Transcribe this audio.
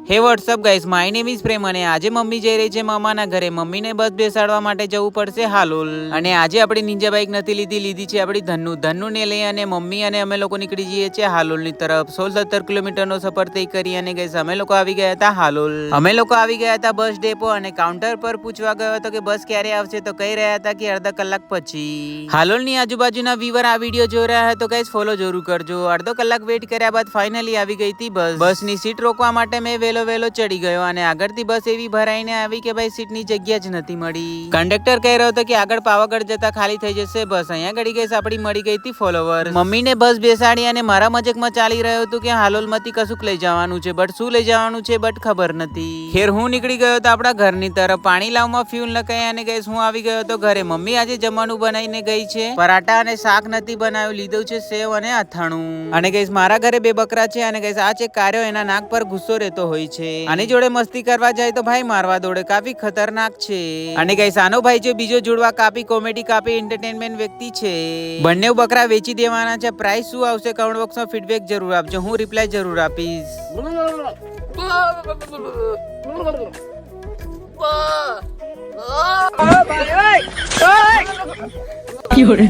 હે WhatsApp guys, my name is Prem અને આજે મમ્મી જઈ રહી છે મામાના ઘરે. મમ્મીને બસ બેસાડવા માટે જવું પડશે હાલોલ. અને આજે આપણી નિંજા બાઇક નથી લીધી છે આપણી ધન્નુને લઈ અને મમ્મી અને અમે લોકો નીકળી જઈએ છીએ હાલોલની તરફ. 16-17 કિલોમીટરનો સફર તય કરી અને ગાઈસ અમે લોકો આવી ગયા હતા હાલોલ. અમે લોકો આવી ગયા હતા બસ ડેપો અને કાઉન્ટર પર પૂછવા ગયો હતો કે બસ ક્યારે આવશે, તો કહી રહ્યા હતા કે અડધા કલાક પછી. હાલોલની આજુબાજુના વ્યુઅર આ વિડીયો જોઈ રહ્યા હોય તો ગાઈસ ફોલો જરૂર કરજો. અડધો કલાક વેઇટ કર્યા બાદ ફાઇનલી આવી ગઈ હતી બસ. બસની સીટ રોકવા માટે મેં વેલો ચડી ગયો અને આગળથી બસ એવી ભરાઈને આવી કે ભાઈ સીટની જગ્યા જ નથી મળી. કંડક્ટર કહી રહ્યો હતો કે આગળ પાવાગઢ જતા ખાલી થઈ જશે બસ. અહીંયા ઘડી ગઈ આપણી મળી ગઈ હતી ફોલોવર. મમ્મીને બસ બેસાડી અને મારા મજાકમાં ચાલી રહ્યો હતું કે હાલોલમાંથી કશુંક લઈ જવાનું છે, બટ શું લઈ જવાનું છે બટ ખબર નથી. ખેર હું નીકળી ગયો હતો આપણા ઘરની તરફ. પાણી લાવમાં ફ્યુલ નખાય અને ગઈસ હું આવી ગયો હતો ઘરે. મમ્મી આજે જમવાનું બનાવીને ગઈ છે. પરાઠા અને શાક નથી બનાવ્યું, લીધું છે સેવ અને અથાણું. અને ગઈસ મારા ઘરે 2 બકરા છે અને ગઈસ આ છે કાર્યો, એના નાક પર ગુસ્સો રહેતો હોય છે. આની જોડે મસ્તી કરવા જાય તો ભાઈ મારવા દોડે, કાફી ખતરનાક છે. અને ગાઈસ આનો ભાઈ છે બીજો જુડવા કાપી કોમેડી કાપી એન્ટરટેનમેન્ટ વ્યક્તિ છે. બંને બકરા વેચી દેવાના છે. પ્રાઇસ શું આવશે કમેન્ટ બોક્સમાં ફીડબેક જરૂર આપજો, હું રિપ્લાય જરૂર આપીશ. Fiore.